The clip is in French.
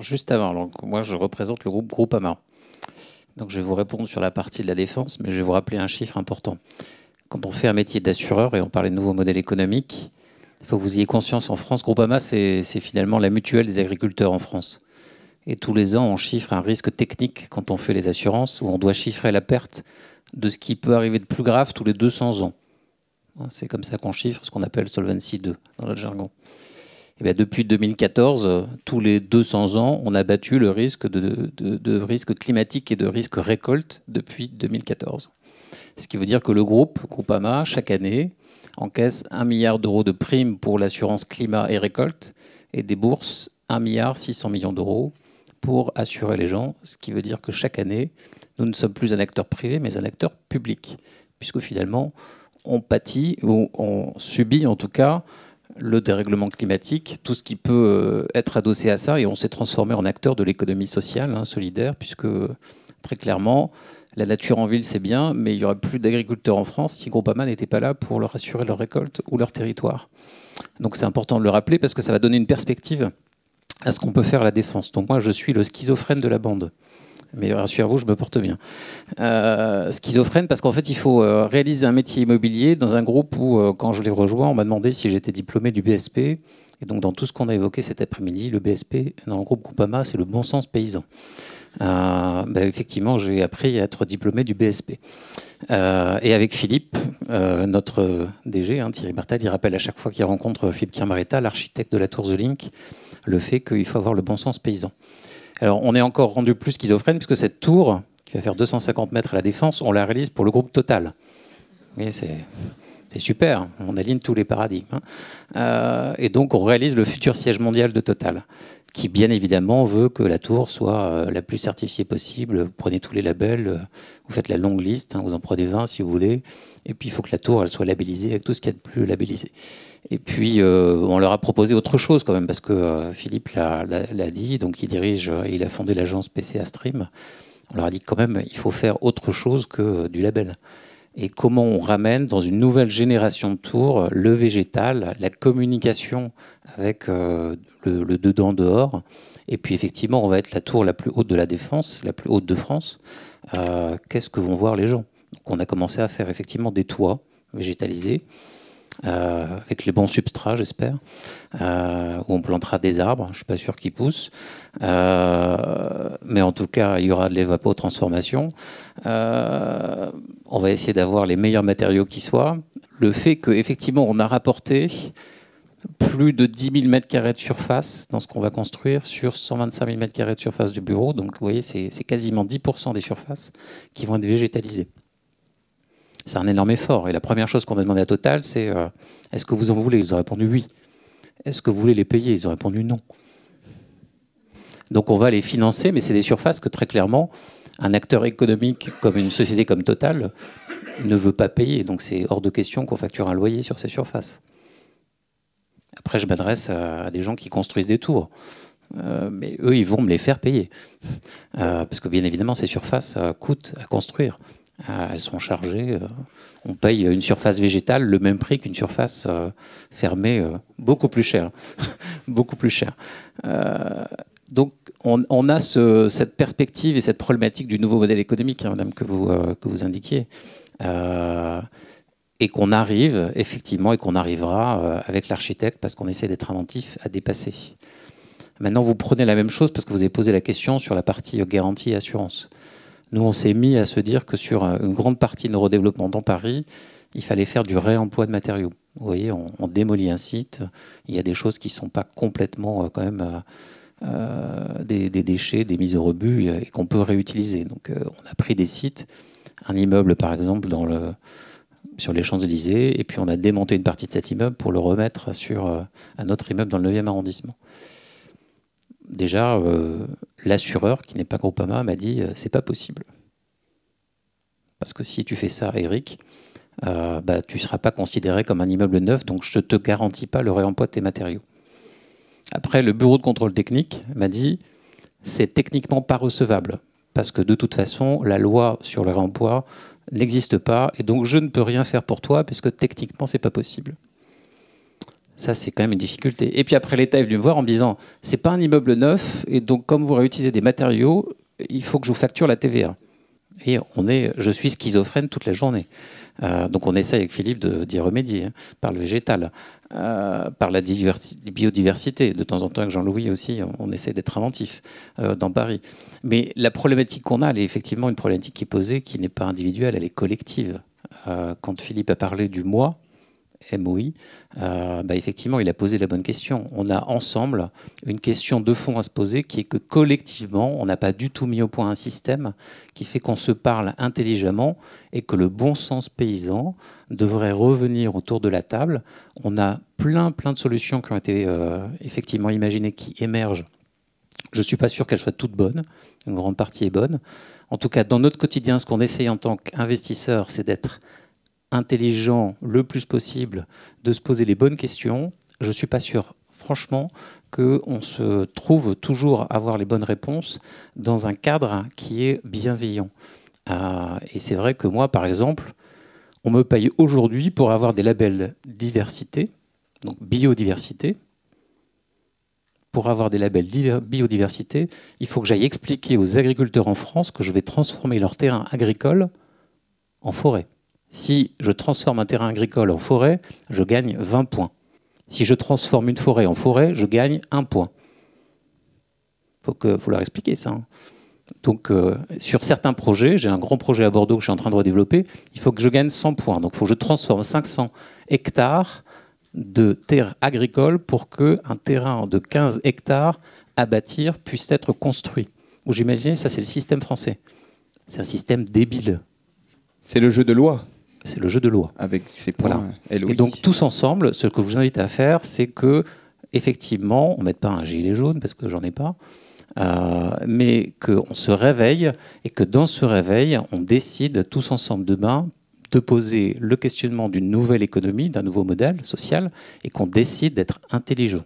juste avant, donc, moi je représente le groupe Groupama. Donc je vais vous répondre sur la partie de la défense, mais je vais vous rappeler un chiffre important. Quand on fait un métier d'assureur, et on parlait de nouveaux modèles économiques, il faut que vous ayez conscience, en France, Groupama, c'est finalement la mutuelle des agriculteurs en France. Et tous les ans, on chiffre un risque technique quand on fait les assurances, où on doit chiffrer la perte de ce qui peut arriver de plus grave tous les 200 ans. C'est comme ça qu'on chiffre ce qu'on appelle Solvency 2 dans notre jargon. Et bien, depuis 2014, tous les 200 ans, on a battu le risque de risque climatique et de risque récolte depuis 2014. Ce qui veut dire que le groupe Groupama, chaque année, encaisse 1 milliard d'euros de primes pour l'assurance climat et récolte et débourse 1,6 milliard d'euros pour assurer les gens. Ce qui veut dire que chaque année, nous ne sommes plus un acteur privé, mais un acteur public. Puisque finalement, on pâtit, ou on subit en tout cas, le dérèglement climatique, tout ce qui peut être adossé à ça, et on s'est transformé en acteur de l'économie sociale, solidaire, puisque très clairement, la nature en ville c'est bien, mais il n'y aurait plus d'agriculteurs en France si Groupama n'était pas là pour leur assurer leur récolte ou leur territoire. Donc c'est important de le rappeler parce que ça va donner une perspective à ce qu'on peut faire à la défense. Donc moi je suis le schizophrène de la bande. Mais rassurez-vous, je me porte bien. Schizophrène, parce qu'en fait, il faut réaliser un métier immobilier dans un groupe où, quand je l'ai rejoint, on m'a demandé si j'étais diplômé du BSP. Et donc, dans tout ce qu'on a évoqué cet après-midi, le BSP, dans le groupe Groupama, c'est le bon sens paysan. Effectivement, j'ai appris à être diplômé du BSP. Et avec Philippe, notre DG, Thierry Bertal, il rappelle à chaque fois qu'il rencontre Philippe Kirmaretta, l'architecte de la Tour The Link, le fait qu'il faut avoir le bon sens paysan. Alors, on est encore rendu plus schizophrène puisque cette tour, qui va faire 250 mètres à la Défense, on la réalise pour le groupe Total. Mais c'est super, on aligne tous les paradigmes. Et donc, on réalise le futur siège mondial de Total, qui, bien évidemment, veut que la tour soit la plus certifiée possible. Vous prenez tous les labels, vous faites la longue liste, vous en prenez 20 si vous voulez. Et puis, il faut que la tour elle soit labellisée avec tout ce qu'il y a de plus labellisé. Et puis, on leur a proposé autre chose quand même, parce que Philippe l'a dit, donc il a fondé l'agence PCA Stream. On leur a dit quand même, il faut faire autre chose que du label. Et comment on ramène dans une nouvelle génération de tours le végétal, la communication avec le dedans-dehors. Et puis, effectivement, on va être la tour la plus haute de la Défense, la plus haute de France. Qu'est-ce que vont voir les gens? Donc, on a commencé à faire effectivement des toits végétalisés. Avec les bons substrats, j'espère, où on plantera des arbres. Je ne suis pas sûr qu'ils poussent. Mais en tout cas, il y aura de l'évapotransformation. On va essayer d'avoir les meilleurs matériaux qui soient. Le fait qu'effectivement, on a rapporté plus de 10 000 m² de surface dans ce qu'on va construire sur 125 000 m² de surface du bureau. Donc, vous voyez, c'est quasiment 10% des surfaces qui vont être végétalisées. C'est un énorme effort. Et la première chose qu'on a demandé à Total, c'est est-ce que vous en voulez? Ils ont répondu oui. Est-ce que vous voulez les payer? Ils ont répondu non. Donc on va les financer, mais c'est des surfaces que très clairement, un acteur économique comme une société comme Total ne veut pas payer. Donc c'est hors de question qu'on facture un loyer sur ces surfaces. Après, je m'adresse à des gens qui construisent des tours. Mais eux, ils vont me les faire payer. Parce que bien évidemment, ces surfaces coûtent à construire. Elles sont chargées. On paye une surface végétale le même prix qu'une surface fermée, beaucoup plus cher. Beaucoup plus cher. Donc, on a cette perspective et cette problématique du nouveau modèle économique, madame, que vous indiquiez. Et qu'on arrive, effectivement, et qu'on arrivera avec l'architecte, parce qu'on essaie d'être inventif, à dépasser. Maintenant, vous prenez la même chose, parce que vous avez posé la question sur la partie garantie et assurance. Nous, on s'est mis à se dire que sur une grande partie de nos redéveloppements dans Paris, il fallait faire du réemploi de matériaux. Vous voyez, on démolit un site, il y a des choses qui ne sont pas complètement quand même des déchets, des mises au rebut et qu'on peut réutiliser. Donc on a pris des sites, un immeuble par exemple sur les Champs-Élysées, et puis on a démonté une partie de cet immeuble pour le remettre sur un autre immeuble dans le 9e arrondissement. Déjà, l'assureur, qui n'est pas Groupama, m'a dit c'est pas possible. Parce que si tu fais ça, Eric, tu ne seras pas considéré comme un immeuble neuf, donc je ne te garantis pas le réemploi de tes matériaux. Après, le bureau de contrôle technique m'a dit c'est techniquement pas recevable, parce que de toute façon, la loi sur le réemploi n'existe pas, et donc je ne peux rien faire pour toi, puisque techniquement, c'est pas possible. Ça, c'est quand même une difficulté. Et puis après, l'État est venu me voir en me disant, c'est pas un immeuble neuf, et donc comme vous réutilisez des matériaux, il faut que je vous facture la TVA. Et je suis schizophrène toute la journée. Donc on essaie avec Philippe d'y remédier, hein, par le végétal, par la biodiversité. De temps en temps, avec Jean-Louis aussi, on essaie d'être inventif dans Paris. Mais la problématique qu'on a, elle est effectivement une problématique qui est posée, qui n'est pas individuelle, elle est collective. Quand Philippe a parlé du moi, MOI, effectivement, il a posé la bonne question. On a ensemble une question de fond à se poser, qui est que collectivement, on n'a pas du tout mis au point un système qui fait qu'on se parle intelligemment et que le bon sens paysan devrait revenir autour de la table. On a plein de solutions qui ont été effectivement imaginées, qui émergent. Je ne suis pas sûr qu'elles soient toutes bonnes. Une grande partie est bonne. En tout cas, dans notre quotidien, ce qu'on essaye en tant qu'investisseur, c'est d'être intelligent le plus possible, de se poser les bonnes questions. Je ne suis pas sûr, franchement, qu'on se trouve toujours à avoir les bonnes réponses dans un cadre qui est bienveillant. Et c'est vrai que moi, par exemple, on me paye aujourd'hui pour avoir des labels diversité, donc biodiversité. Pour avoir des labels biodiversité, il faut que j'aille expliquer aux agriculteurs en France que je vais transformer leur terrain agricole en forêt. Si je transforme un terrain agricole en forêt, je gagne 20 points. Si je transforme une forêt en forêt, je gagne 1 point. Faut leur expliquer ça. Hein. Donc, sur certains projets, j'ai un grand projet à Bordeaux que je suis en train de redévelopper, il faut que je gagne 100 points. Donc, il faut que je transforme 500 hectares de terres agricoles pour qu'un terrain de 15 hectares à bâtir puisse être construit. Vous imaginez, ça c'est le système français. C'est un système débile. C'est le jeu de loi. C'est le jeu de loi. Avec ses points. Voilà. Et donc, tous ensemble, ce que je vous invite à faire, c'est que, effectivement, on ne mette pas un gilet jaune, parce que j'en ai pas, mais qu'on se réveille, et que dans ce réveil, on décide tous ensemble demain de poser le questionnement d'une nouvelle économie, d'un nouveau modèle social, et qu'on décide d'être intelligent.